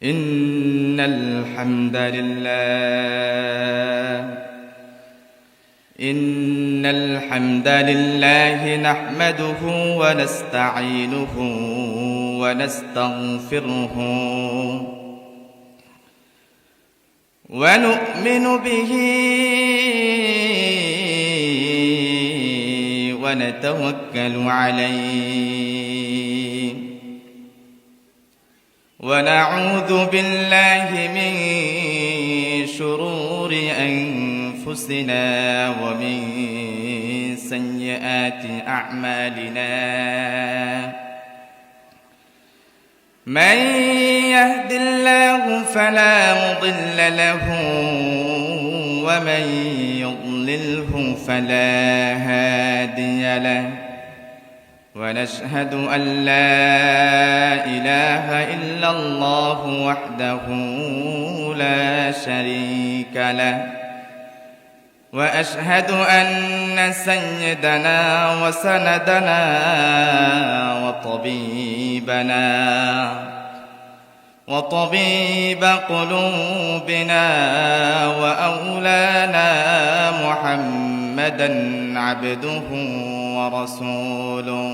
إن الحمد لله نحمده ونستعينه ونستغفره ونؤمن به ونتوكل عليه ونعوذ بالله من شرور أنفسنا ومن سيئات أعمالنا من يهد الله فلا مضل له ومن يضلله فلا هادي له ونشهد أن لا إله إلا الله وحده لا شريك له وأشهد أن سيدنا وسندنا وطبيب قلوبنا وأولانا محمدا عبده ورسوله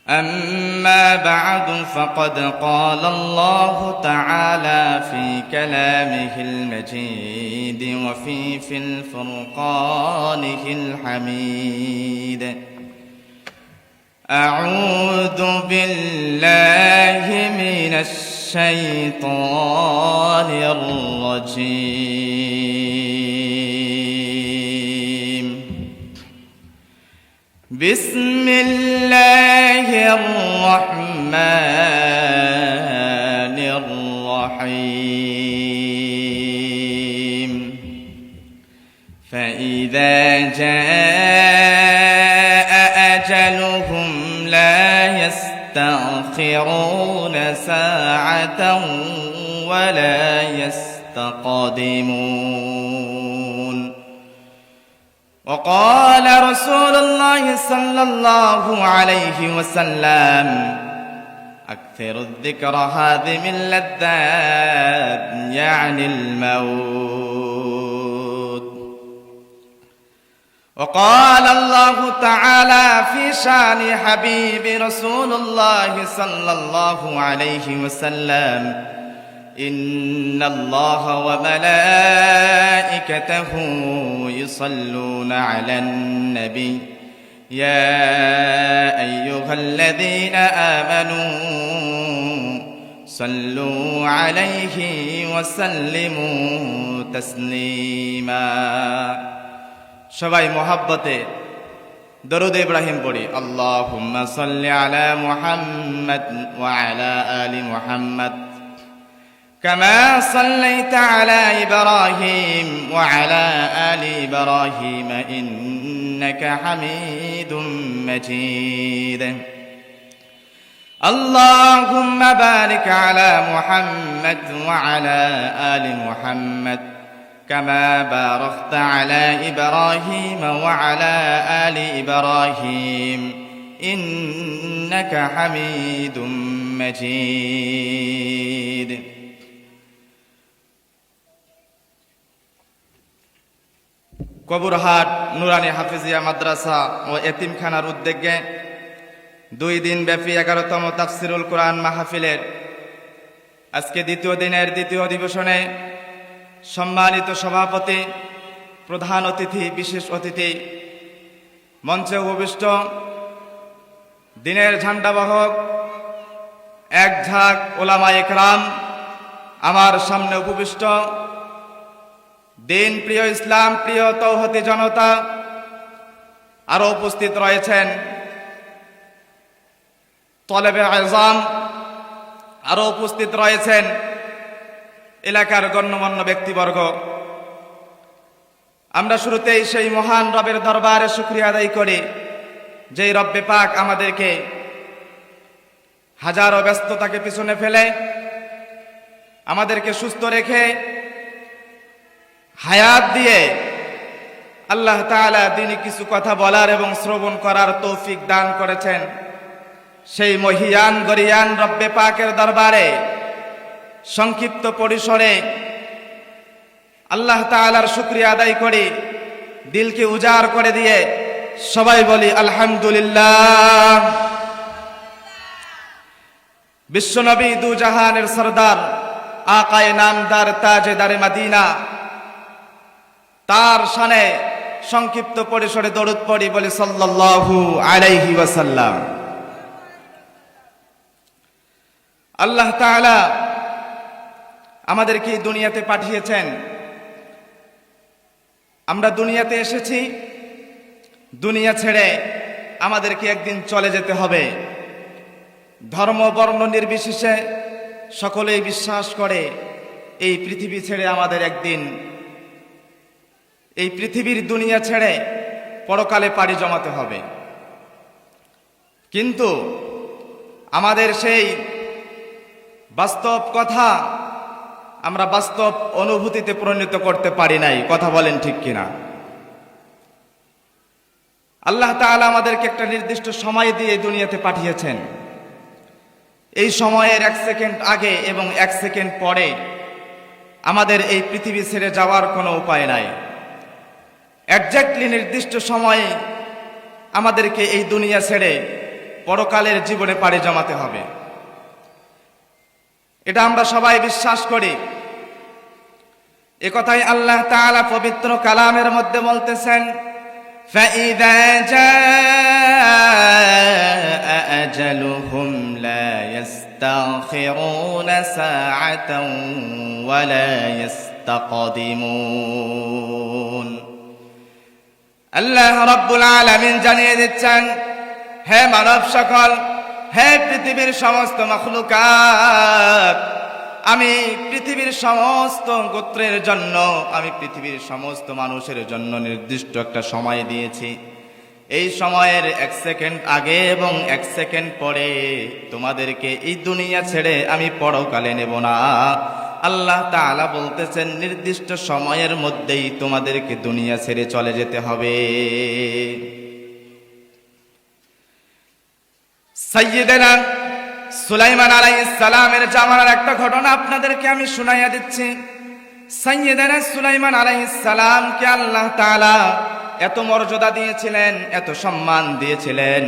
أما بعد فقد قال الله تعالى في كلامه المجيد وفي الفرقانه الحميد أعوذ بالله من الشيطان الرجيم بسم الله الرحمن الرحيم فإذا جاء أجلهم لا يستأخرون ساعة ولا يستقدمون وقال رسول الله صلى الله عليه وسلم أكثر الذكر هذه اللذات يعني الموت وقال الله تعالى في شان حبيب رسول الله صلى الله عليه وسلم إن الله وملائكته يصلون على النبي يا أيها الذين آمنوا صلوا عليه وسلموا تسليما সবাই মহব্বতে দরুদ ইব্রাহিম পড়ি আল্লাহুম্মা সাল্লি আলা মুহাম্মাদ ওয়া আলা আলি মুহাম্মাদ كما صليت على إبراهيم وعلى آل إبراهيم إنك حميد مجيد اللهم بارك على محمد وعلى آل محمد كما باركت على إبراهيم وعلى آل إبراهيم إنك حميد مجيد কবুরহাট নুরানি হাফিজিয়া মাদ্রাসা ও এতিমখানার উদ্যোগে 2 দিন ব্যাপী 11তম তাফসিরুল কোরআন মাহফিলের আজকে দ্বিতীয় দিনের দ্বিতীয় অধিবেশনে সম্মানিত সভাপতি, প্রধান অতিথি, বিশেষ অতিথি, মঞ্চে উপবিষ্ট দিনের ঝান্ডাবাহক এক ঝাঁক ওলামায়ে কেরাম, আমার সামনে উপবিষ্ট দিন প্রিয়, ইসলাম প্রিয় তৌহিদি জনতা, আরো উপস্থিত রয়েছেন তলেবে আযম, আরো উপস্থিত রয়েছেন এলাকার গণ্যমান্য ব্যক্তিবর্গ। আমরা শুরুতেই সেই মহান রবের দরবারে শুকরিয়া আদায় করি যেই রব্বে পাক আমাদেরকে হাজারো ব্যস্ততাকে পিছনে ফেলে আমাদেরকে সুস্থ রেখে হায়াত দিয়ে আল্লাহ তাআলা দিনে কিছু কথা বলার এবং শ্রবণ করার তৌফিক দান করেছেন। সেই মহিয়ান গরিয়ান রব্বে পাকের দরবারে সংক্ষিপ্ত পরিসরে আল্লাহ তাআলার শুকরিয়া আদায় করি, দিলকে উজাড় করে দিয়ে সবাই বলি আলহামদুলিল্লাহ। বিশ্বনবী দু জাহানের সরদার আকায়ে নামদার তাজেদারে মদিনা, তার শানে সংক্ষিপ্ত পরিসরে দরুদ পড়ি, বলি সাল্লাল্লাহু আলাইহি ওয়াসাল্লাম। আল্লাহ তাআলা আমাদেরকে দুনিয়াতে পাঠিয়েছেন। আমরা দুনিয়াতে এসেছি, দুনিয়া ছেড়ে আমাদেরকে একদিন চলে যেতে হবে। ধর্ম বর্ণ নির্বিশেষে সকলেই বিশ্বাস করে এই পৃথিবী ছেড়ে আমাদের একদিন এই পৃথিবীর দুনিয়া ছেড়ে পরকালে পাড়ি জমাতে হবে। কিন্তু আমাদের সেই বাস্তব কথা আমরা বাস্তব অনুভূতিতে পরিণত করতে পারি নাই। কথা বলেন ঠিক কিনা? আল্লাহ তাআলা আমাদেরকে একটা নির্দিষ্ট সময় দিয়ে দুনিয়াতে পাঠিয়েছেন। এই সময়ের 1 সেকেন্ড আগে এবং 1 সেকেন্ড পরে আমাদের এই পৃথিবী ছেড়ে যাওয়ার কোনো উপায় নাই। এক্স্যাক্টলি নির্দিষ্ট সময়ে আমাদেরকে এই দুনিয়া ছেড়ে পরকালের জীবনে পাড়ি জমাতে হবে। এটা আমরা সবাই বিশ্বাস করি। একথাই আল্লাহ তাআলা পবিত্র কালামের মধ্যে বলতেছেন, فَإِذَا جَاءَ أَجَلُهُمْ لَا يَسْتَأْخِرُونَ سَاعَةً وَلَا يَسْتَقْدِمُونَ। আল্লাহ রাব্বুল আলামিন জানিয়ে দিচ্ছেন, হে মানব সকল, হে পৃথিবীর সমস্ত মাখলুকাত, আমি পৃথিবীর সমস্ত গোত্রের জন্য, আমি পৃথিবীর সমস্ত মানুষের জন্য নির্দিষ্ট একটা সময় দিয়েছি। এই সময়ের 1 সেকেন্ড আগে এবং 1 সেকেন্ড পরে তোমাদেরকে এই দুনিয়া ছেড়ে আমি পরকালে নেব না। আল্লাহ তাআলা বলতেছেন, নির্দিষ্ট সময়ের মধ্যেই তোমাদেরকে দুনিয়া ছেড়ে চলে যেতে হবে। সাইয়্যিদানা সুলাইমান আলাইহিস সালামের জামানার একটা ঘটনা আপনাদেরকে আমি শুনাইয়া দিচ্ছি। সাইয়্যিদানা সুলাইমান আলাইহিস সালামকে আল্লাহ তাআলা এত মর্যাদা দিয়েছিলেন, এত সম্মান দিয়েছিলেন।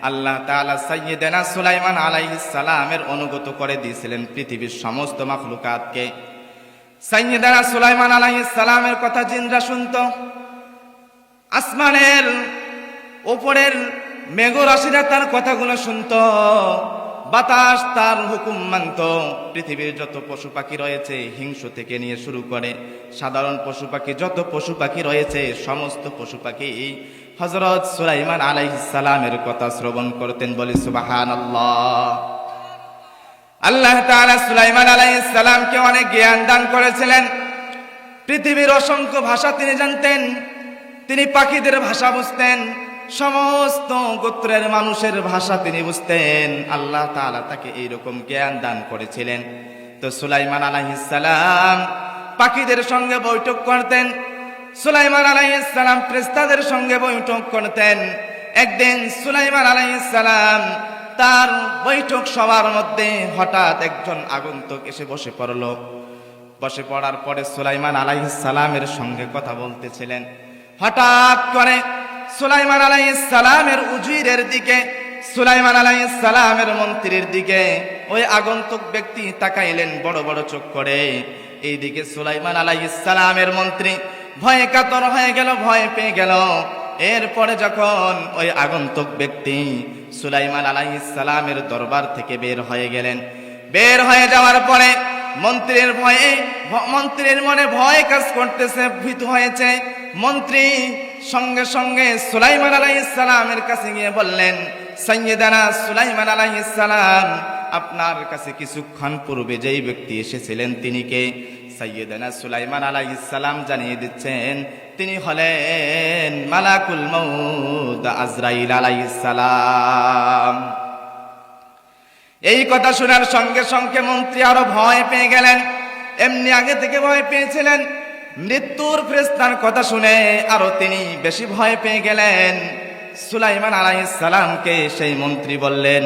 আল্লাহ তাআলা সাইয়্যিদানা সুলাইমান আলাইহিস সালামের অনুগত করে দিয়েছিলেন পৃথিবীর সমস্ত মাখলুকাতকে। সাইয়্যিদানা সুলাইমান আলাইহিস সালামের কথা জিনরা শুনতো, আসমানের উপরের মেঘরাশিরা তার কথাগুলো শুনতো, বাতাস তার হুকুম মানত। পৃথিবীর যত পশু পাখি রয়েছে, হিংস্র থেকে নিয়ে শুরু করে সাধারণ পশু পাখি, যত পশু পাখি রয়েছে সমস্ত পশু পাখি হযরত সুলাইমান আলাইহিস সালামের কথা শ্রবণ করতেন। বলি সুবহানাল্লাহ। আল্লাহ তাআলা সুলাইমান আলাইহিস সালামকে অনেক জ্ঞান দান করেছিলেন। পৃথিবীর অসংখ্য ভাষা তিনি জানতেন, তিনি পাখিদের ভাষা বুঝতেন, সমস্ত গোত্রের মানুষের ভাষা তিনি বুঝতেন। আল্লাহ তাআলা তাকে এইরকম জ্ঞান দান করেছিলেন। তো সুলাইমান আলাইহিস সালাম পাখিদের সঙ্গে বৈঠক করতেন, সুলাইমান আলাইহিস সালাম ফেরেশতাদের সঙ্গে বৈঠক করতেন। একদিন সুলাইমান আলাইহিস সালাম তার বৈঠক সবার মধ্যে হঠাৎ একজন আগন্তুক এসে বসে পড়ল। বসে পড়ার পরে সুলাইমান আলাইহিস সালামের সঙ্গে কথা বলতেছিলেন। হঠাৎ করে সুলাইমান আলাইহিস সালামের উজিরের দিকে, সুলাইমান আলাইহিস সালামের মন্ত্রীর দিকে ওই আগন্তুক ব্যক্তি তাকাইলেন বড় বড় চোখ করে। এইদিকে সুলাইমান আলাইহিস সালামের মন্ত্রী ভয়ে কাতর হয়ে গেল, ভয় পেয়ে গেল। এরপরে যখন ওই আগন্তুক ব্যক্তি সুলাইমান আলাইহিস সালামের দরবার থেকে বের হয়ে গেলেন, বের হয়ে যাওয়ার পরে মন্ত্রীর মনে ভয় কাজ করতেছে, ভীত হয়েছে। মন্ত্রী সঙ্গে সঙ্গে সুলাইমান আলাইহিস সালামের কাছে গিয়ে বললেন, সাইয়্যিদানা সুলাইমান আলাইহিস সালাম, আপনার কাছে কিছুক্ষণ পূর্বে যেই ব্যক্তি এসেছিলেন তিনি কে? সাইয়্যিদানা সুলাইমান আলাইহিস সালাম জানিয়ে দিচ্ছেন, তিনি হলেন মালাকুল মউত আজরাইল আলাইহিস সালাম। এই কথা শোনার সঙ্গে সঙ্গে মন্ত্রী আরো ভয় পেয়ে গেলেন। এমনি আগে থেকে ভয় পেয়েছিলেন, মৃত্যুর ফেরেশতার কথা শুনে আরো তিনি বেশি ভয় পেয়ে গেলেন। সুলাইমান আলাইহিস সালামকে সেই মন্ত্রী বললেন,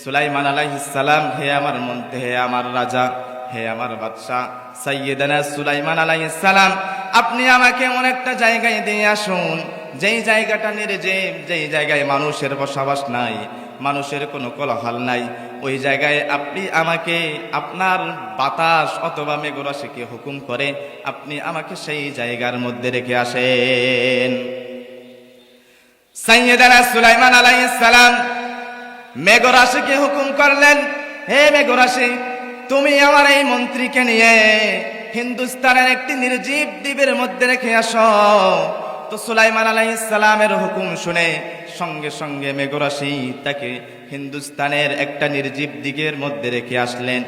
সুলাইমান আলাইহিস সালাম, হে আমার মন্ত্রী, হে আমার রাজা, হে আমার বাদশাহ সাইয়েদানা সুলাইমান আলাইহিস সালাম, আপনি আমাকে এমন একটা জায়গায় দিয়ে আসুন যেই জায়গাটা নির্জীব, যেই জায়গায় মানুষের বসবাস নাই, মানুষের কোনো কোলাহল নাই। ওই জায়গায় আপনি আমাকে আপনার বাতাস অথবা মেঘরাশিকে হুকুম করে আপনি আমাকে সেই জায়গার মধ্যে রেখে আসেন। সাইয়েদানা সুলাইমান আলাইহিস সালাম মেঘরাশিকে হুকুম করলেন, হে মেঘরাশি, তুমি আমার এই মন্ত্রীকে নিয়ে হিন্দুস্তানের একটি নির্জীব দ্বীপের মধ্যে রেখে আসো। তো সুলাইমান আলাইহিস সালামের হুকুম শুনে সঙ্গে সঙ্গে মেঘরাশি তাকে হিন্দুস্তানের একটা নির্জীব দ্বীপের মধ্যে রেখে আসলেন।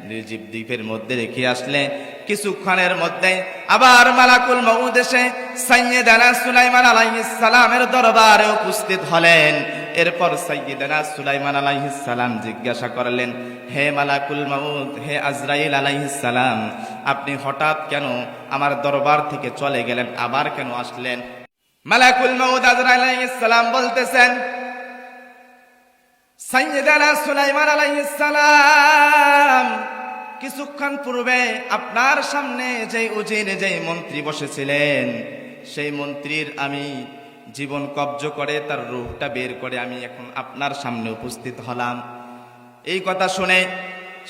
নির্জীব দ্বীপের মধ্যে রেখে আসলে কিছুক্ষণের মধ্যে আবার মালাকুল মউত এসে সাইয়েদানা সুলাইমান আলাইহিস সালামের দরবারে উপস্থিত হলেন। এরপর সাইয়েদানা সুলাইমান আলাইহিস সালাম জিজ্ঞাসা করলেন, হে মালাকুল মউত, হে আজরাইল আলাইহিস সালাম, আপনি হঠাৎ কেন আমার দরবার থেকে চলে গেলেন, আবার কেন আসলেন? মালাকুল মউত আজরাইল আলাইহিস সালাম বলতেছেন, সাইয়েদানা সুলাইমান আলাইহিস সালাম, কিছুক্ষণ পূর্বে আপনার সামনে যেই উজির, যেই মন্ত্রী বসেছিলেন, সেই মন্ত্রীর আমি জীবন কব্জ করে তার রূহটা বের করে আমি এখন আপনার সামনে উপস্থিত হলাম। এই কথা শুনে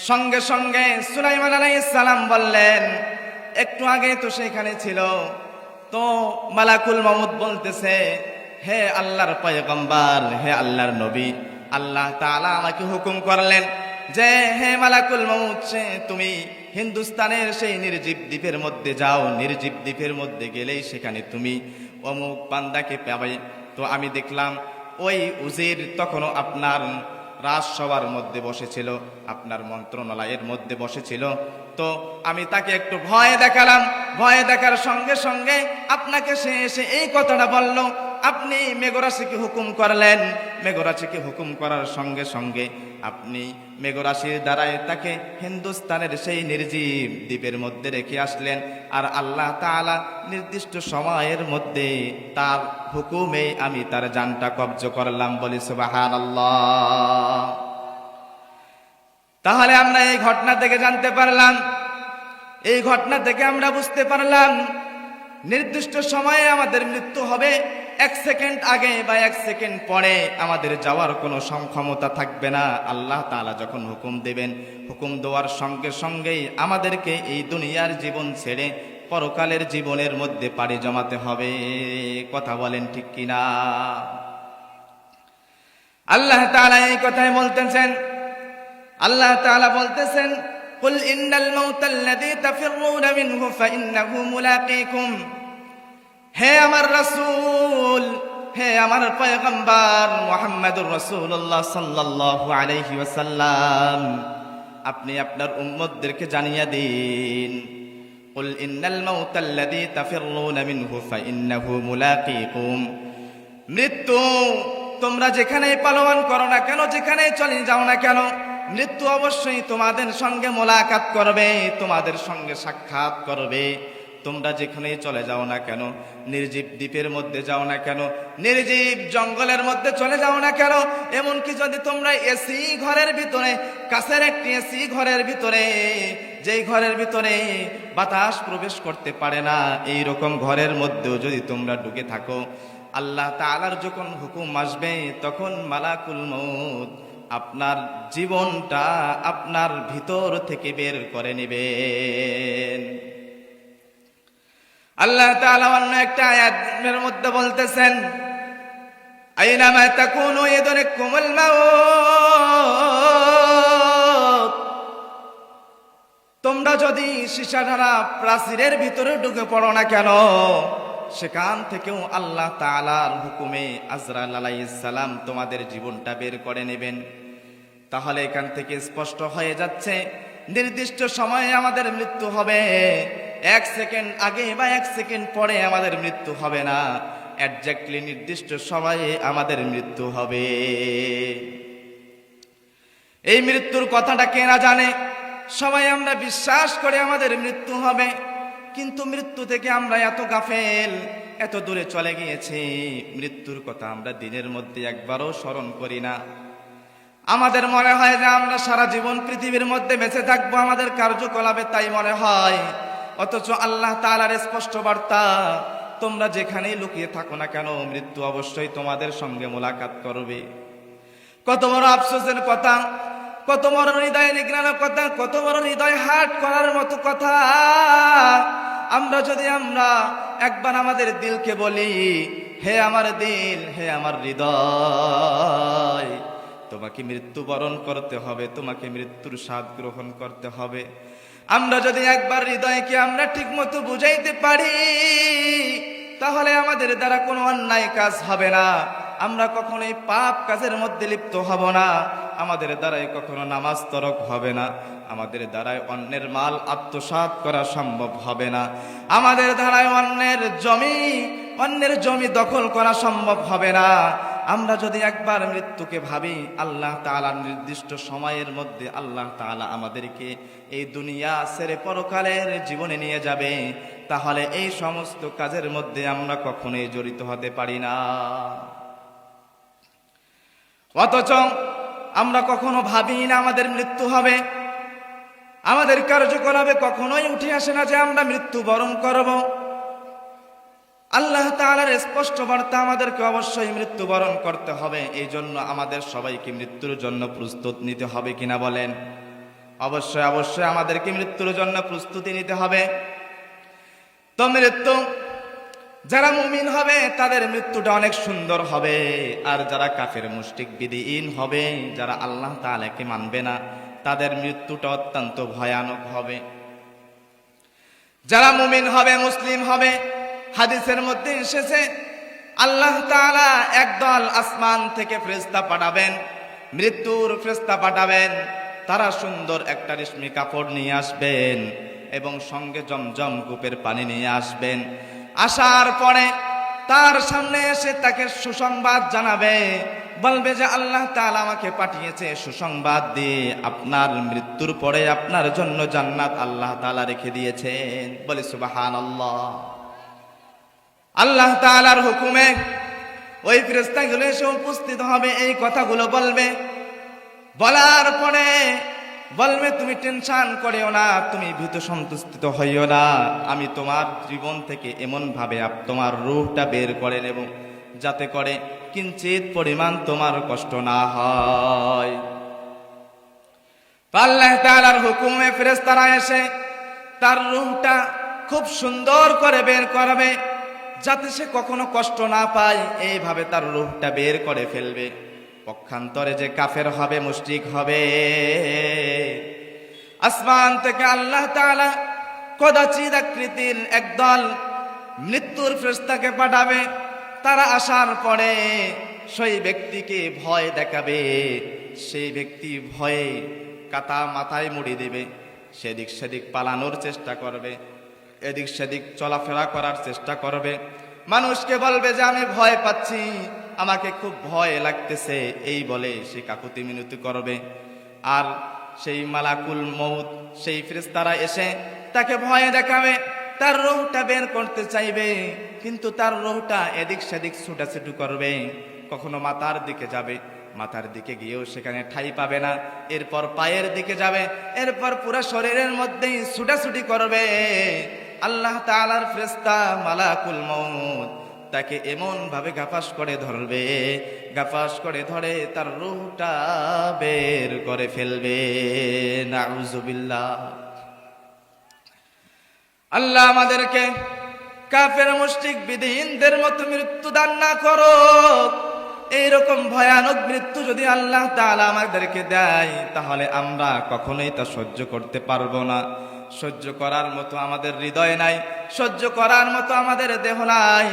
সঙ্গে সঙ্গে সুলাইমান আলাইহিস সালাম বললেন, একটু আগে তো সেখানে ছিল। তো মালাকুল মউত বলতেছে, হে আল্লাহর পয়গম্বর, হে আল্লাহর নবী, আল্লাহ তাআলা আমাকে হুকুম করলেন যে হে মালাকুল মউত, তুমি হিন্দুস্তানের সেই নির্জীব দ্বীপের মধ্যে যাও। নির্জীব দ্বীপের মধ্যে গেলেই সেখানে তুমি অমুক বান্দাকে পাবে। তো আমি দেখলাম ওই উজির তখনও আপনার রাজসভার মধ্যে বসেছিল, আপনার মন্ত্রণালয়ের মধ্যে বসেছিল। তো আমি তাকে একটু ভয় দেখালাম। ভয় দেখার সঙ্গে সঙ্গে আপনাকে সে এসে এই কথাটা বলল। আপনি মেঘরাশিকে হুকুম করলেন। মেঘরাশিকে হুকুম করার সঙ্গে সঙ্গে আপনি মেঘরাশির দ্বারাই তাকে হিন্দুস্তানের সেই নির্জীব দ্বীপের মধ্যে রেখে আসলেন। আর আল্লাহ তাআলা নির্দিষ্ট সময়ের মধ্যে তার হুকুমে আমি তার জানটা কব্জ করলাম। বলি সুবহানাল্লাহ। তাহলে আমরা এই ঘটনা থেকে জানতে পারলাম, এই ঘটনা থেকে আমরা বুঝতে পারলাম নির্দিষ্ট সময়ে আমাদের মৃত্যু হবে। 1 সেকেন্ড আগে বা 1 সেকেন্ড পরে আমাদের যাওয়ার কোনো ক্ষমতা থাকবে না। আল্লাহ তাআলা যখন হুকুম দেবেন, হুকুম দেওয়ার সঙ্গে সঙ্গেই আমাদেরকে এই দুনিয়ার জীবন ছেড়ে পরকালের জীবনের মধ্যে পাড়ি জমাতে হবে। কথা বলেন ঠিক কিনা? আল্লাহ তাআলা এই কথাই বলতেছেন। আল্লাহ তাআলা বলতেছেন, কুল ইন্নাল মাউতাল্লাযী তাফিররুনা মিনহু ফাইন্নাহু মুলাকীকুম। হে আমার রাসূল, হে আমার পয়গম্বর মুহাম্মদুর রাসূলুল্লাহ সাল্লাল্লাহু আলাইহি ওয়াসাল্লাম, আপনি আপনার উম্মতদেরকে জানিয়ে দিন, কুল ইন্নাল মাউতাল্লাযী তাফিররুনা মিনহু ফাইন্নাহু মুলাকীকুম। মৃত্যু তোমরা যেখানেই পালন করো না কেন, যেখানেই চলে যাও না কেন, মৃত্যু অবশ্যই তোমাদের সঙ্গে মোলাকাত করবে, তোমাদের সঙ্গে সাক্ষাৎ করবে। তোমরা যেখানেই চলে যাও না কেন, নির্জীব দ্বীপের মধ্যে যাও না কেন, নির্জীব জঙ্গলের মধ্যে চলে যাও না কেন, এমনকি যদি তোমরা এসি ঘরের ভিতরে, কাছের একটি এসি ঘরের ভিতরে, যেই ঘরের ভিতরে বাতাস প্রবেশ করতে পারে না, এই রকম ঘরের মধ্যেও যদি তোমরা ঢুকে থাকো, আল্লাহ তাআলার যখন হুকুম আসবে তখন মালাকুল মউত আপনার জীবনটা আপনার ভিতর থেকে বের করে নেবেন। আল্লাহ তাআলা অন্য একটা আয়াতের মধ্যে বলতেছেন, আইনামা তাকুনু ইদরিকুমুল মাউত। তোমরা যদি সীসাঢালা প্রাচীরের ভিতরে ঢুকে পড়ো না কেন, সেখান থেকেও আল্লাহ তাআলার হুকুমে আজরাইল আলাইহিস সালাম তোমাদের জীবনটা বের করে নেবেন। তাহলে এখান থেকে স্পষ্ট হয়ে যাচ্ছে নির্দিষ্ট সময়ে আমাদের মৃত্যু হবে। 1 সেকেন্ড আগে বা 1 সেকেন্ড পরে আমাদের মৃত্যু হবে না, এক্স্যাক্টলি নির্দিষ্ট সময়ে আমাদের মৃত্যু হবে। এই মৃত্যুর কথাটা কে না জানে? সবাই আমরা বিশ্বাস করে আমাদের মৃত্যু হবে, কিন্তু মৃত্যু থেকে আমরা এত গাফেল, এত দূরে চলে গিয়েছি, মৃত্যুর কথা আমরা দিনের মধ্যে একবারও স্মরণ করি না। আমাদের মনে হয় যে আমরা সারা জীবন পৃথিবীর মধ্যে বেঁচে থাকবো, আমাদের কার্যকলাপে তাই মনে হয়। অথচ আল্লাহ তাআলার স্পষ্ট বার্তা, তোমরা যেখানেই লুকিয়ে থাকো না কেন, মৃত্যু অবশ্যই তোমাদের সঙ্গে মোলাকাত করবে। কত বড় আফসোসের কথা, কত বড় হৃদয় নিগ্রানোর কথা, কত বড় হৃদয় হাট করার মতো কথা। আমরা একবার আমাদের দিলকে বলি, হে আমার দিল, হে আমার হৃদয়, তোমাকে মৃত্যুবরণ করতে হবে, তোমাকে মৃত্যুর স্বাদ গ্রহণ করতে হবে। আমরা যদি একবার হৃদয়কে আমরা ঠিক মতো বুঝাইতে পারি, তাহলে আমাদের দ্বারা কোনো অন্যায় কাজ হবে না, আমরা কখনোই পাপ কাজের মধ্যে লিপ্ত হব না, আমাদের দ্বারাই কখনো নামাজ তরক হবে না, আমাদের দ্বারাই অন্যের মাল আত্মসাৎ করা সম্ভব হবে না, আমাদের দ্বারাই অন্যের জমি দখল করা সম্ভব হবে না। আমরা যদি একবার মৃত্যুকে ভাবি, আল্লাহ তাআলার নির্দিষ্ট সময়ের মধ্যে আল্লাহ তাআলা আমাদেরকে এই দুনিয়া ছেড়ে পরকালের জীবনে নিয়ে যাবে, তাহলে এই সমস্ত কাজের মধ্যে আমরা কখনোই জড়িত হতে পারি না। অথচ আমরা কখনো ভাবি না আমাদের মৃত্যু হবে, আমাদের কার্যকলাপে কখনোই উঠে আসে না যে আমরা মৃত্যুবরণ করব। আল্লাহ তাআলার স্পষ্ট বার্তা, আমাদেরকে অবশ্যই মৃত্যুবরণ করতে হবে। এই জন্য আমাদের সবাইকে মৃত্যুর জন্য প্রস্তুত নিতে হবে, কিনা বলেন? অবশ্যই অবশ্যই আমাদেরকে মৃত্যুর জন্য প্রস্তুতি নিতে হবে। তো মৃত্যু, যারা মুমিন হবে তাদের মৃত্যুটা অনেক সুন্দর হবে, আর যারা কাফের মুশরিক বিদঈন হবে, যারা আল্লাহ তাআলাকে মানবে না, তাদের মৃত্যুটা অত্যন্ত ভয়ানক হবে। যারা মুমিন হবে, মুসলিম হবে, হাদিসের মধ্যে এসেছে আল্লাহ তাআলা একদল আসমান থেকে ফেরেশতা পাঠাবেন, মৃত্যুর ফেরেশতা পাঠাবেন। তারা সুন্দর একটা রেশমি কাপড় নিয়ে আসবেন এবং সঙ্গে জমজম কূপের পানি নিয়ে আসবেন। আসার পরে তার সামনে এসে তাকে সুসংবাদ জানাবে, বলবে যে আল্লাহ তাআলা আমাকে পাঠিয়েছে সুসংবাদ দিয়ে, আপনার মৃত্যুর পরে আপনার জন্য জান্নাত আল্লাহ তাআলা রেখে দিয়েছেন। বলি সুবহানাল্লাহ। আল্লাহ তাআলার হুকুমে ওই ফেরেশতাগুলো এসে উপস্থিত হবে, এই কথাগুলো বলবে। বলার পরে বলবে, তুমি টেনশন করিও না, তুমি ভীত সন্তুষ্ট হইও না, আমি তোমার জীবন থেকে এমন ভাবে তোমার রূহটা বের করে নেব যাতে করে কিঞ্চিত পরিমাণ তোমার কষ্ট না হয়। আল্লাহ তাআলার হুকুমে ফেরেশতারা এসে তার রূহটা খুব সুন্দর করে বের করবে, যাতে সে কখনো কষ্ট না পায়, এইভাবে তার রূহটা বের করে ফেলবে। পক্ষান্তরে যে কাফের হবে, মুশরিক হবে, আসমান থেকে আল্লাহ তাআলা কদাচিৎ আকৃতির একদল মৃত্যুর ফেরেশতাকে পাঠাবে। তারা আসার পরে সেই ব্যক্তিকে ভয় দেখাবে, সেই ব্যক্তি ভয়ে কাটা মাথায় মুড়ি দেবে, সেদিক সেদিক পালানোর চেষ্টা করবে, এদিক সেদিক চলাফেরা করার চেষ্টা করবে, মানুষকে বলবে যে আমি ভয় পাচ্ছি, আমাকে খুব ভয় লাগতেছে, এই বলে সে কাকুতি মিনতি করবে। আর সেই মালাকুল মউত, সেই ফেরেশতারা এসে তাকে ভয় দেখাবে, তার রূহটা বের করতে চাইবে, কিন্তু তার রূহটা এদিক সেদিক ছুটাছুটি করবে, কখনো মাথার দিকে যাবে, মাথার দিকে গিয়েও সেখানে ঠাই পাবে না, এরপর পায়ের দিকে যাবে, এরপর পুরো শরীরের মধ্যেই ছুটাছুটি করবে। আল্লাহ তাআলার ফেরেশতা মালাকুল মউত তাকে এমন ভাবে গাফাস করে ধরবে, গাফাস করে ধরে তার রূহটা বের করে ফেলবে। নাউযুবিল্লাহ। আল্লাহ আমাদেরকে কাফের মুশরিক বিদঈনদের মতো মৃত্যু দান না করো। এইরকম ভয়ানক মৃত্যু যদি আল্লাহ তাআলা আমাদেরকে দেয়, তাহলে আমরা কখনোই তা সহ্য করতে পারবো না। সহ্য করার মতো আমাদের হৃদয় নাই, সহ্য করার মতো আমাদের দেহ নাই,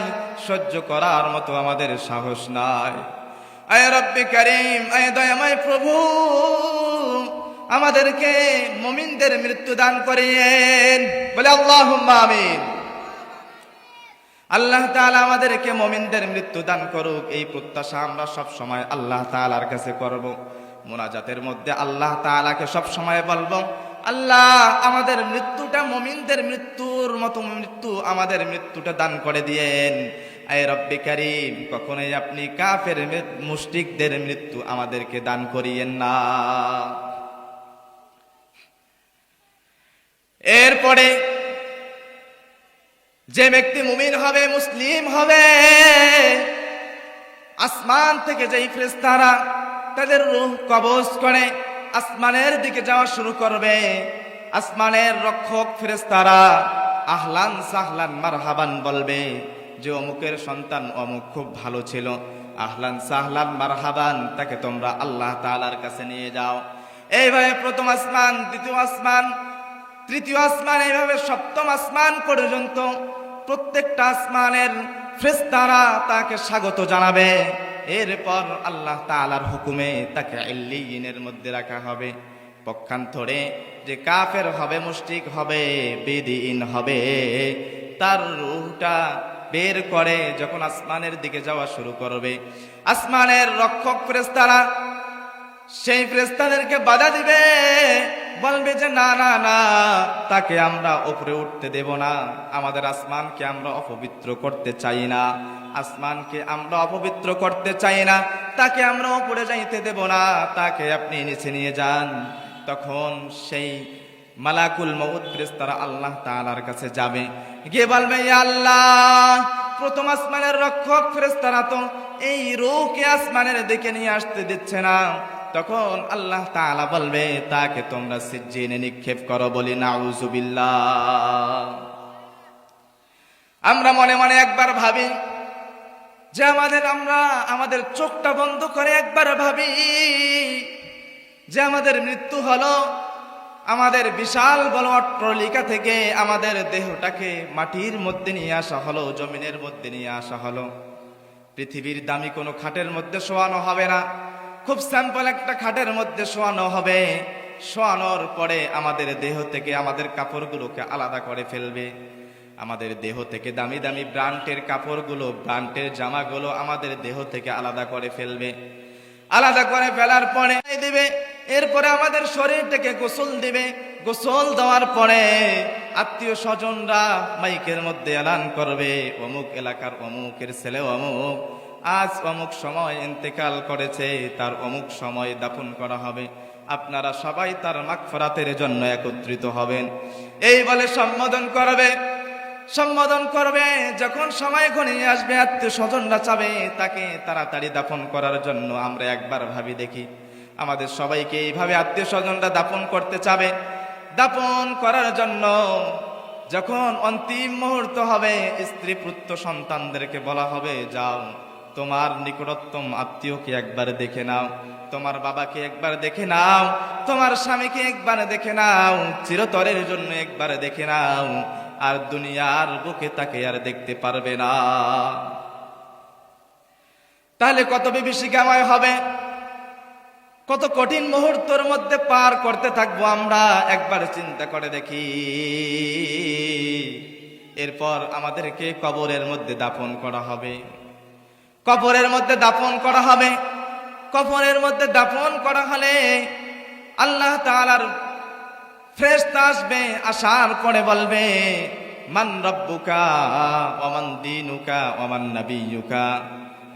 সহ্য করার মতো আমাদের সাহস নাই। আয় রব্বে কারীম, আয় দয়াময় প্রভু, আমাদেরকে মুমিনদের মৃত্যু দান করেন। বলে আল্লাহুম্মা আমিন। আল্লাহ তাআলা আমাদেরকে মুমিনদের মৃত্যু দান করুক, এই প্রত্যাশা আমরা সব সময় আল্লাহ তাআলার কাছে করব। মুনাজাতের মধ্যে আল্লাহ তাআলাকে সব সময় বলবো, আল্লাহ আমাদের মৃত্যুটা মুমিনদের মৃত্যুর মতো মৃত্যু, আমাদের মৃত্যুটা দান করে দিয়েন। আয় রব্বে কারীম, কখনোই আপনি কাফের মুশরিকদের মৃত্যু আমাদেরকে দান করিয়েন না। এরপরে যে ব্যক্তি মুমিন হবে, মুসলিম হবে, আসমান থেকে যেই ফেরেশতারা তাদের রূহ কবজ করে আসমানের দিকে যাওয়া শুরু করবে, আসমানের রক্ষক ফেরেশতারা আহলান সাহলান মারহাবান বলবে যে অমুকের সন্তান অমুক খুব ভালো ছিল, আহলান সাহলান মারহাবান, তাকে তোমরা আল্লাহ তাআলার কাছে নিয়ে যাও। এইভাবে প্রথম আসমান, দ্বিতীয় আসমান, তৃতীয় আসমান, এইভাবে সপ্তম আসমান পর্যন্ত প্রত্যেকটা আসমানের ফেরেশতারা তাকে স্বাগত জানাবে। এরপর আল্লাহ তাআলার হুকুমে তাকে ইল্লিয়িনের মধ্যে রাখা হবে। পক্ষান্তরে যে কাফের হবে, মুশরিক হবে, বেদিন হবে, তার রূহটা বের করে যখন আসমানের দিকে যাওয়া শুরু করবে, আসমানের রক্ষক ফেরেশতারা সেই ফেরেশতাদেরকে বাধা দিবে, বলবে যে না না না, তাকে আমরা উপরে উঠতে দেব না, আমাদের আসমানকে আমরা অপবিত্র করতে চাই না, আসমানকে আমরা অপবিত্র করতে চাই না, তাকে আমরা উপরে যাইতে দেব না, তাকে আপনি নিচে নিয়ে যান। তখন সেই মালাকুল মউত ফেরেশতারা আল্লাহ তাআলার কাছে যাবে, গিয়ে বলবে ইয়া আল্লাহ, প্রথম আসমানের রক্ষক ফেরেশতারা তো এই রূহকে আসমানের দিকে নিয়ে আসতে দিচ্ছে না। তখন আল্লাহ তাআলা বলবে তাকে তোমরা সিজ্জিনে নিক্ষেপ করো। বলি নাউযুবিল্লাহ। আমরা মনে মনে একবার ভাবি যে আমরা আমাদের চোখটা বন্ধ করে একবার ভাবি যে আমাদের মৃত্যু হলো, আমাদের বিশাল বড় অট্টালিকা থেকে আমাদের দেহটাকে মাটির মধ্যে নিয়ে আসা হলো, জমিনের মধ্যে নিয়ে আসা হলো। পৃথিবীর দামি কোনো খাটের মধ্যে শোয়ানো হবে না, খুব স্যাম্পল একটা খাটের মধ্যে শোয়ানো হবে। শোয়ানোর পরে আমাদের দেহ থেকে আমাদের কাপড়গুলোকে আলাদা করে ফেলবে, আমাদের দেহ থেকে দামি দামি ব্র্যান্ডের কাপড়গুলো, ব্র্যান্ডের জামাগুলো আমাদের দেহ থেকে আলাদা করে ফেলবে। আলাদা করে ফেলার পরে দিবে, এরপরে আমাদের শরীরটাকে গোসল দিবে। গোসল দেওয়ার পরে আত্মীয় স্বজনরা মাইকের মধ্যে এলান করবে, অমুক এলাকার অমুকের ছেলে অমুক আজ অমুক সময় ইন্তেকাল করেছে, তার অমুক সময় দাফন করা হবে, আপনারা সবাই তার মাগফিরাতের জন্য একত্রিত হবেন। এই বলে সম্বোধন করবে। সম্বোধন করবে, যখন সময় ঘনিয়ে আসবে আত্মীয় স্বজনরা চাবে তাকে তাড়াতাড়ি দাফন করার জন্য। আমরা একবার ভাবি দেখি, আমাদের সবাইকে এইভাবে আত্মীয় স্বজনরা দাফন করতে চাবে। দাফন করার জন্য যখন অন্তিম মুহূর্ত হবে, স্ত্রী পুত্র সন্তানদেরকে বলা হবে যাও তোমার নিকটতম আত্মীয়কে একবার দেখে নাও, তোমার বাবাকে একবার দেখে নাও, তোমার স্বামীকে একবার দেখে নাও, চিরতরের জন্য একবার দেখে নাও, আর দুনিয়ার বুকে তাকে আর দেখতে পারবে না। তাহলে কত বিভীষিকাময় হবে, কত কঠিন মুহূর্তের মধ্যে পার করতে থাকবো আমরা, একবার চিন্তা করে দেখি। এরপর আমাদেরকে কবরের মধ্যে দাফন করা হবে। কবরের মধ্যে দাফন করা হবে। কবরের মধ্যে দাফন করা হলে আল্লাহ তাআলার ফেরেশতা আসবে, আসার পরে বলবে মান রব্বুকা ওয়া মান দীনুকা ওয়া মান নাবিয়্যুকা।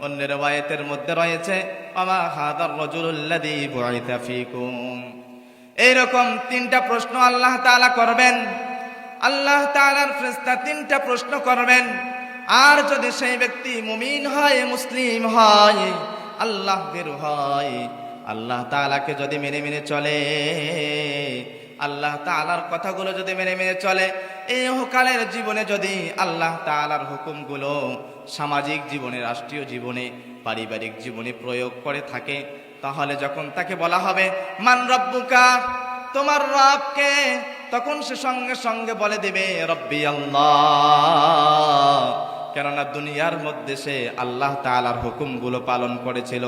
অন্য riwayতের মধ্যে রয়েছে আমা হাদার রাজুলুল্লাযী বুইসা ফীকুম। এইরকম তিনটা প্রশ্ন আল্লাহ তাআলা করবেন। আল্লাহ তাআলার ফেরেশতা তিনটা প্রশ্ন করবেন। আর যদি সেই ব্যক্তি মুমিন হয়, মুসলিম হয়, আল্লাহ ভীরু হয়, আল্লাহ তাআলাকে যদি মেনে মেনে চলে, আল্লাহ তাআলার কথাগুলো যদি মেনে মেনে চলে, এই ইহকালের জীবনে যদি আল্লাহ তাআলার হুকুমগুলো সামাজিক জীবনে, রাষ্ট্রীয় জীবনে, পারিবারিক জীবনে প্রয়োগ করে থাকে, তাহলে যখন তাকে বলা হবে মান রব্বুকা, তোমার রব কে, তখন সে সঙ্গে সঙ্গে বলে দেবে রব্বি আল্লাহ। কেননা দুনিয়ার মধ্যে সে আল্লাহ তাআলার হুকুমগুলো পালন করেছিল,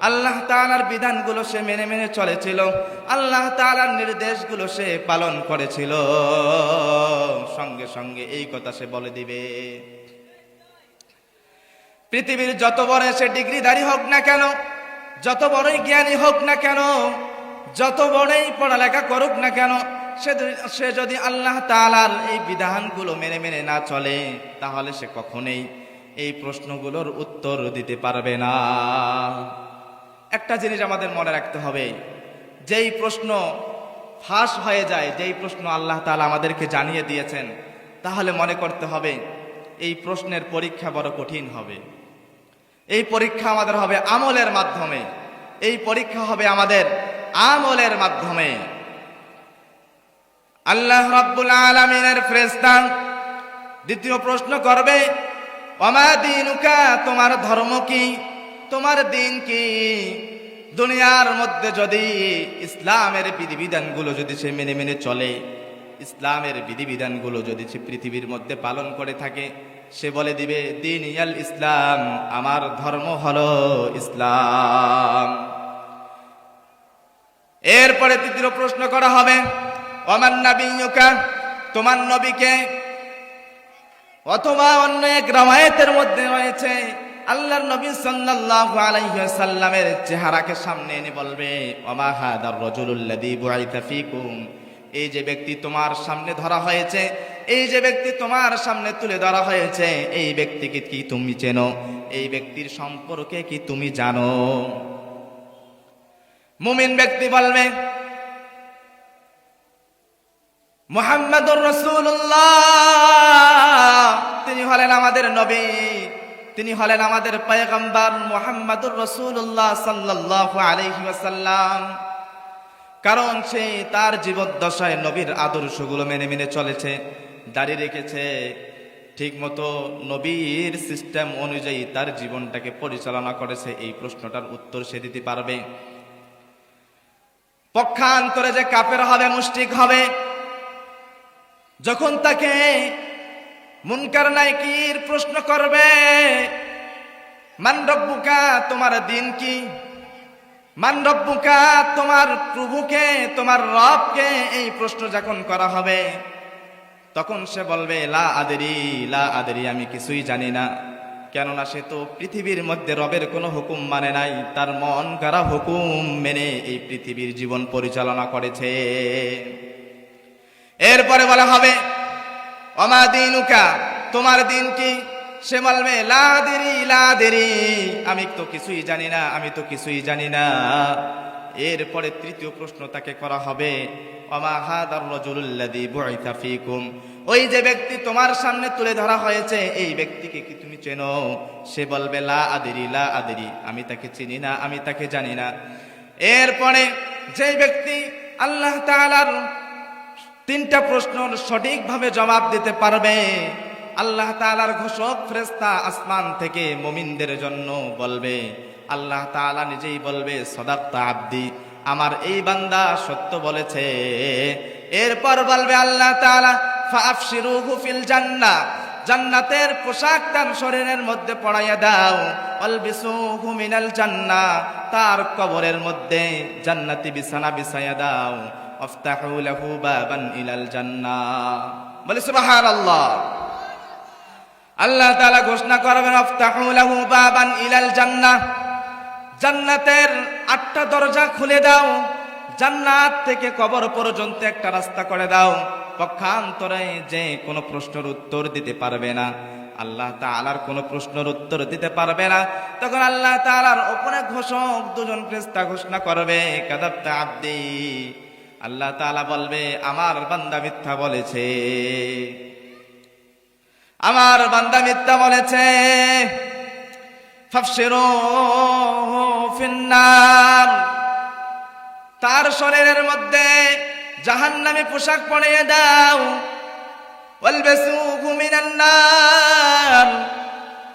আল্লাহ তাআলার বিধানগুলো সে মেনে মেনে চলেছিল, আল্লাহ তাআলার নির্দেশগুলো সে পালন করেছিল। সঙ্গে সঙ্গে এই কথা সে বলে দিবে। পৃথিবীর যত বড় সে ডিগ্রিধারী হোক না কেন, যত বড়ই জ্ঞানী হোক না কেন, যত বড়ই পড়ালেখা করুক না কেন, সে যদি আল্লাহ তাআলার এই বিধানগুলো মেনে মেনে না চলে, তাহলে সে কখনোই এই প্রশ্নগুলোর উত্তর দিতে পারবে না। একটা জিনিস আমাদের মনে রাখতে হবে, যেই প্রশ্ন ফাঁস হয়ে যায়, যেই প্রশ্ন আল্লাহ তাআলা আমাদেরকে জানিয়ে দিয়েছেন, তাহলে মনে করতে হবে এই প্রশ্নের পরীক্ষা বড় কঠিন হবে। এই পরীক্ষা আমাদের হবে আমলের মাধ্যমে, এই পরীক্ষা হবে আমাদের আমলের মাধ্যমে। আল্লাহ রাব্বুল আলামিনের ফেরেশতা দ্বিতীয় প্রশ্ন করবে, ওমা দীনুকা, তোমার ধর্ম কি, তোমার দিন কি? দুনিয়ার মধ্যে যদি ইসলামের বিধিবিধানগুলো যদি সে মেনে মেনে চলে, ইসলামের বিধিবিধানগুলো যদি সে পৃথিবীর মধ্যে পালন করে থাকে, সে বলে দিবে দিন ইয়াল ইসলাম, আমার ধর্ম হলো ইসলাম। এরপরে তৃতীয় প্রশ্ন করা হবে, ওমান নাবিয়্যুকা, তোমার নবীকে। অথবা অন্য এক রওয়ায়াতের মধ্যে রয়েছে আল্লাহর নবী সাল্লাল্লাহু আলাইহি ওয়াসাল্লামের চেহারাকে সামনে এনে বলবে, ওমা হাদার রাজুলুল্লাযী বুইসা ফীকুম, এই যে ব্যক্তি তোমার সামনে ধরা হয়েছে, এই যে ব্যক্তি তোমার সামনে তুলে ধরা হয়েছে, এই ব্যক্তিকে কি তুমি চেনো? এই ব্যক্তির সম্পর্কে কি তুমি জানো? মুমিন ব্যক্তি বলবে, মুহাম্মাদুর রাসূলুল্লাহ, তিনি হলেন আমাদের নবী, তিনি হলেন আমাদের পয়গম্বর মুহাম্মাদুর রাসূলুল্লাহ সাল্লাল্লাহু আলাইহি ওয়াসাল্লাম। কারণ সে তার জীবদ্দশায় নবীর আদর্শগুলো মেনে মেনে চলেছে, দাঁড়িয়ে রেখেছে, ঠিক মতো নবীর সিস্টেম অনুযায়ী তার জীবনটাকে পরিচালনা করেছে। এই প্রশ্নটার উত্তর সে দিতে পারবে। পক্ষান্তরে যে কাফের হবে, মুশরিক হবে, যখন তাকে মুনকার নাকির প্রশ্ন করবে, মান রব্বুকা, তোমার দিন কি, মান রব্বুকা, তোমার প্রভুকে, তোমার রবকে, এই প্রশ্ন যখন করা হবে, তখন সে বলবে লা আদরি, লা আদরি, আমি কিছুই জানি না। কেননা সে তো পৃথিবীর মধ্যে রবের কোনো হুকুম মানে নাই, তার মন গড়া হুকুম মেনে এই পৃথিবীর জীবন পরিচালনা করেছে। এরপরে বলা হবে, ওমা দীনুকা, তোমার দিন কি? সে বলবে লা আদরি, লা আদরি, আমি তো কিছুই জানি না, আমি তো কিছুই জানি না। এরপরে তৃতীয় প্রশ্ন তাকে করা হবে, ওমা হাদার রাজুলুল্লাযী বুইসা ফীকুম, ওই যে ব্যক্তি তোমার সামনে তুলে ধরা হয়েছে, এই ব্যক্তিকে কি তুমি চেনো? সে বলবে লা আদরি, লা আদরি, আমি তাকে চিনি না, আমি তাকে জানি না। এরপরে যে ব্যক্তি আল্লাহ তাআলার তিনটা প্রশ্নের সঠিকভাবে জবাব দিতে পারবে, আল্লাহ তাআলার ঘোষক ফেরেশতা আসমান থেকে মুমিনদের জন্য বলবে, আল্লাহ তাআলা নিজেই বলবে, সাদাক্তা আবদি, আমার এই বান্দা সত্য বলেছে। এরপর বলবে আল্লাহ তাআলা, ফাআফশিরুহু ফিল জান্নাহ, জান্নাতের পোশাক তার শরীরের মধ্যে পরাইয়া দাও, আলবিসুহু মিনাল জান্নাহ, তার কবরের মধ্যে জান্নাতি বিছানা বিছাইয়া দাও, আফতাহু লাহু বাবান ইলাল জান্নাহ। বলে সুবহানাল্লাহ। আল্লাহ তাআলা ঘোষণা করবেন, আফতাহু লাহু বাবান ইলাল জান্নাহ, জান্নাতের 8টা দরজা খুলে দাও, জান্নাত থেকে কবর পর্যন্ত একটা রাস্তা করে দাও। পক্ষান্তরে যে কোনো প্রশ্নের উত্তর দিতে পারবে না, আল্লাহ তাআলার কোনো প্রশ্নের উত্তর দিতে পারবে না, তখন আল্লাহ তাআলার উপরে ঘোষক দুজন ফেরেশতা ঘোষণা করবে, কাযাবতা আবদি, আল্লাহ তাআলা বলবে, আমার বান্দা মিথ্যা বলেছে, আমার বান্দা মিথ্যা বলেছে। ফাফশিরুহু ফিন্নার, তার শরীরের মধ্যে জাহান্নামী পোশাক পরিয়ে দাও, ওয়ালবাসুহু মিনান নার,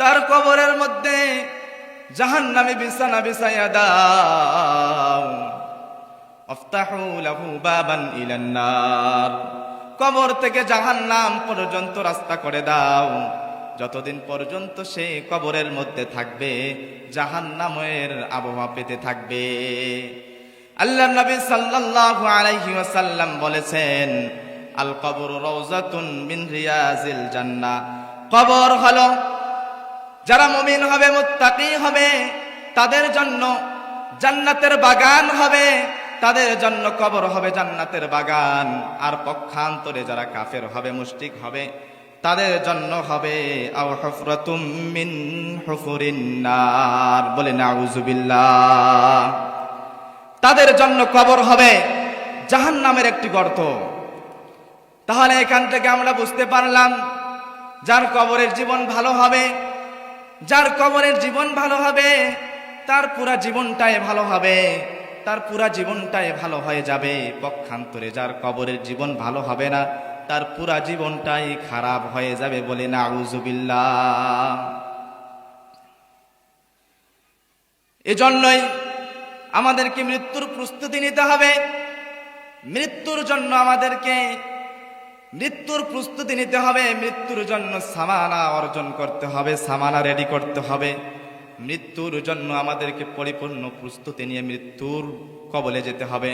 তার কবরের মধ্যে জাহান্নামী বিছানা বিছাইয়া দাও, আফতাহু লাহু বাবান ইলান নার, কবর থেকে জাহান্নাম পর্যন্ত রাস্তা করে দাও। যতদিন পর্যন্ত সে কবরের মধ্যে থাকবে, জাহান্নামের আবহাওয়া পেতে থাকবে। আল্লাহর নবী সাল্লাল্লাহু আলাইহি ওয়াসাল্লাম বলেছেন, আল কবরু রাউযাতুন মিন রিয়াজিল জান্নাহ, কবর হলো, যারা মুমিন হবে, মুত্তাকি হবে, তাদের জন্য জান্নাতের বাগান হবে, তাদের জন্য কবর হবে জান্নাতের বাগান। আর পক্ষান্তরে যারা কাফের হবে, মুশরিক হবে, তাদের জন্য হবে আও হুফরাতুম মিন হুফুরিন নার, বলে নাউযুবিল্লাহ। তাদের জন্য কবর হবে জাহান্নামের একটি গর্ত। তাহলে এখান থেকে আমরা বুঝতে পারলাম, যার কবরের জীবন ভালো হবে, যার কবরের জীবন ভালো হবে, তার পুরা জীবনটাই ভালো হবে, তার পুরা জীবনটাই ভালো হয়ে যাবে। পক্ষান্তরে যার কবরের জীবন ভালো হবে না, তার পুরা জীবনটাই খারাপ হয়ে যাবে, বলে নাউযুবিল্লাহ। এজন্যই আমাদেরকে মৃত্যুর প্রস্তুতি নিতে হবে। মৃত্যুর জন্য আমাদেরকে মৃত্যুর প্রস্তুতি নিতে হবে। মৃত্যুর জন্য সামানা অর্জন করতে হবে, সামানা রেডি করতে হবে। মৃত্যুর জন্য আমাদেরকে পরিপূর্ণ প্রস্তুতি নিয়ে মৃত্যুর কবলে যেতে হবে।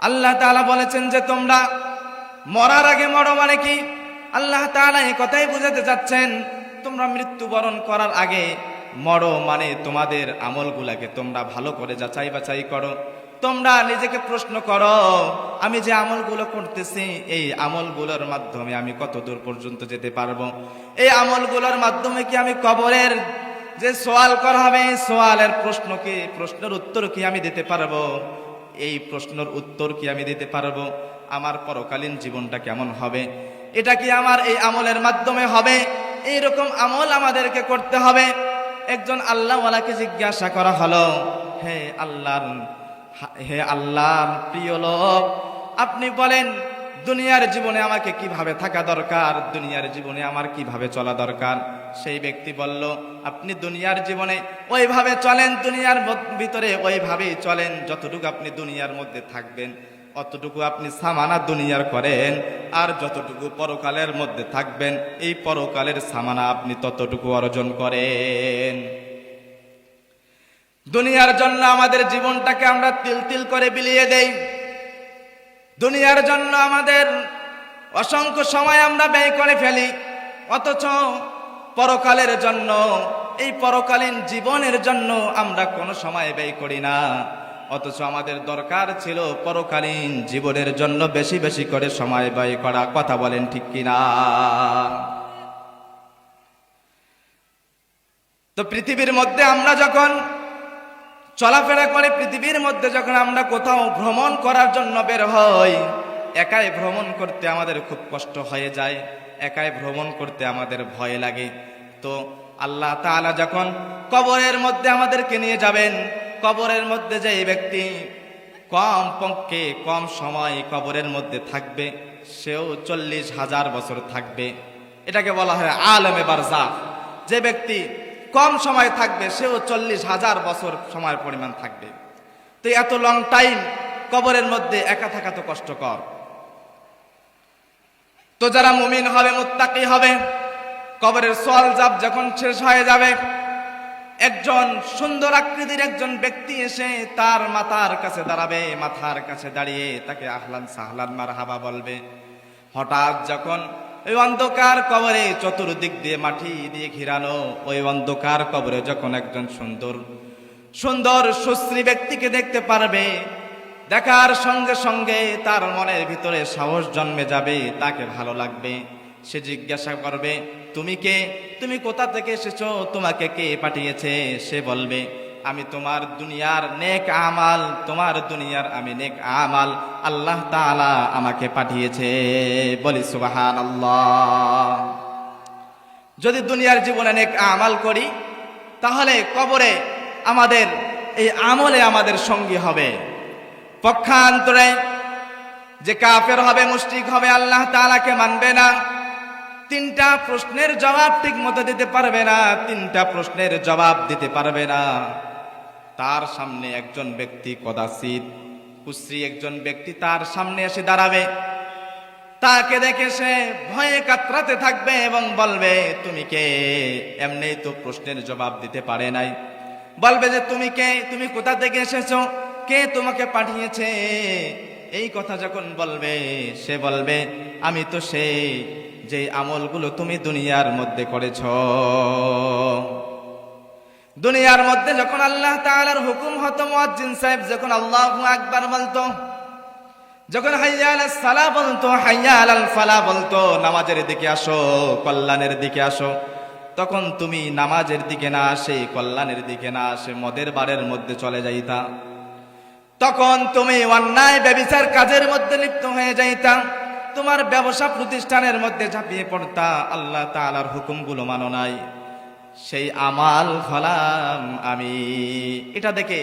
আল্লাহ তাআলা বলেছেন যে তোমরা মরার আগে মরো, মানে কি? আল্লাহ তাআলা এই কথাই বুঝাতে যাচ্ছেন, তোমরা মৃত্যুবরণ করার আগে মরো, মানে তোমাদের আমলগুলাকে তোমরা ভালো করে যাচাই বাছাই করো। তোমরা নিজেকে প্রশ্ন করো, আমি যে আমলগুলো করতেছি, এই আমলগুলোর মাধ্যমে আমি কত দূর পর্যন্ত যেতে পারবো? এই আমলগুলোর মাধ্যমে কি আমি কবরের যে সওয়াল করা হবে, এই সওয়ালের প্রশ্নের উত্তর কি আমি দিতে পারবো? এই প্রশ্নের উত্তর কি আমি দিতে পারবো? আমার পরকালীন জীবনটা কেমন হবে? এটা কি আমার এই আমলের মাধ্যমে হবে? এইরকম আমল আমাদেরকে করতে হবে। একজন আল্লাহওয়ালাকে জিজ্ঞাসা করা হলো, হে আল্লাহর প্রিয় লোক, আপনি বলেন দুনিয়ার জীবনে আমাকে কিভাবে থাকা দরকার, দুনিয়ার জীবনে আমার কিভাবে চলা দরকার? সেই ব্যক্তি বলল, আপনি দুনিয়ার জীবনে ওইভাবে চলেন, দুনিয়ার ভিতরে ওইভাবেই চলেন, যতটুকু আপনি দুনিয়ার মধ্যে থাকবেন অতটুকু আপনি সামানা দুনিয়ার করেন, আর যতটুকু পরকালের মধ্যে থাকবেন এই পরকালের সামানা আপনি ততটুকু অর্জন করেন। দুনিয়ার জন্য আমাদের জীবনটাকে আমরা তিল তিল করে বিলিয়ে দেই। দুনিয়ার জন্য আমাদের অসংখ্য সময় আমরা ব্যয় করে ফেলি, অথচ পরকালের জন্য, এই পরকালীন জীবনের জন্য আমরা কোনো সময় ব্যয় করি না। অথচ আমাদের দরকার ছিল পরকালীন জীবনের জন্য বেশি বেশি করে সময় ব্যয় করা। কথা বলেন ঠিক কিনা? তো পৃথিবীর মধ্যে আমরা যখন চলাফেরা করে, পৃথিবীর মধ্যে যখন আমরা কোথাও ভ্রমণ করার জন্য বের হই, একাই ভ্রমণ করতে আমাদের খুব কষ্ট হয়ে যায়, একাই ভ্রমণ করতে আমাদের ভয় লাগে। তো আল্লাহ তাআলা যখন কবরের মধ্যে আমাদেরকে নিয়ে যাবেন, কবরের মধ্যে যে ব্যক্তি কম পক্ষে কম সময় কবরের মধ্যে থাকবে, সেও 40,000 বছর থাকবে। এটাকে বলা হয় আলেমে বারজাখ। যে ব্যক্তি কম সময় থাকবে সেও 40,000 বছর সময়ের পরিমাণ থাকবে। তো এত লং টাইম কবরের মধ্যে একা থাকা তো কষ্টকর। তো যারা মুমিন হবে, মুত্তাকি হবে, কবরের সওয়াল জবাব যখন শেষ হয়ে যাবে, একজন সুন্দর আকৃতির একজন ব্যক্তি এসে তার মাথার কাছে দাঁড়াবে, মাথার কাছে দাঁড়িয়ে তাকে আহলান সাহলান মারহাবা বলবে। হঠাৎ যখন ওই অন্ধকার কবরে, চতুর্দিক দিয়ে মাটি দিয়ে ঘিরানো ওই অন্ধকার কবরে যখন একজন সুন্দর সুন্দর সুশ্রী ব্যক্তিকে দেখতে পারবে, দেখার সঙ্গে সঙ্গে তার মনের ভিতরে সাহস জন্মে যাবে, তাকে ভালো লাগবে। সে জিজ্ঞাসা করবে, তুমি কে? তুমি কোথা থেকে এসেছো? তোমাকে কে পাঠিয়েছে? সে বলবে, আমি তোমার দুনিয়ার নেক আমাল, তোমার দুনিয়ার আমি নেক আমাল, আল্লাহ তাআলা আমাকে পাঠিয়েছে। বলি সুবহানাল্লাহ। যদি দুনিয়ার জীবনে নেক আমাল করি, তাহলে কবরে আমাদের এই আমলে আমাদের সঙ্গী হবে। পক্ষান্তরে যে কাফের হবে, মুশরিক হবে, আল্লাহ তাআলাকে মানবে না, 3টা প্রশ্নের জবাব ঠিক মতো দিতে পারবে না, 3টা প্রশ্নের জবাব দিতে পারবে না। তার সামনে একজন ব্যক্তি কদাচিৎ কুশ্রী একজন ব্যক্তি তার সামনে এসে দাঁড়াবে, তাকে দেখে সে ভয়ে কাতরাতে থাকবে এবং বলবে, তুমি কে? এমনি তো প্রশ্নের জবাব দিতে পারে নাই। বলবে যে তুমি কে? তুমি কোথা থেকে এসেছো? কে তোমাকে পাঠিয়েছে? এই কথা যখন বলবে, সে বলবে, আমি তো সেই যে আমলগুলো তুমি দুনিয়ার মধ্যে করেছো। দুনিয়ার মধ্যে যখন আল্লাহ তাআলার হুকুম হতো, মুয়াজ্জিন সাহেব যখন আল্লাহু আকবার বলতো, যখন হাইয়া আলাস সালাহ বলতো, হাইয়া আলাল ফালাহ বলতো, নামাজের দিকে আসো, কল্যাণের দিকে আসো, তখন তুমি নামাজের দিকে না আসে, কল্যাণের দিকে না আসে, মদের বারের মধ্যে চলে যাইতা। তখন তুমি অন্যায় ব্যভিচার কাজের মধ্যে লিপ্ত হয়ে যাইতা, তোমার ব্যবসা প্রতিষ্ঠানের মধ্যে ঝাঁপিয়ে পড়তা, আল্লাহ তাআলার হুকুমগুলো মানো নাই, সেই আমাল হলাম আমি। এটা দেখে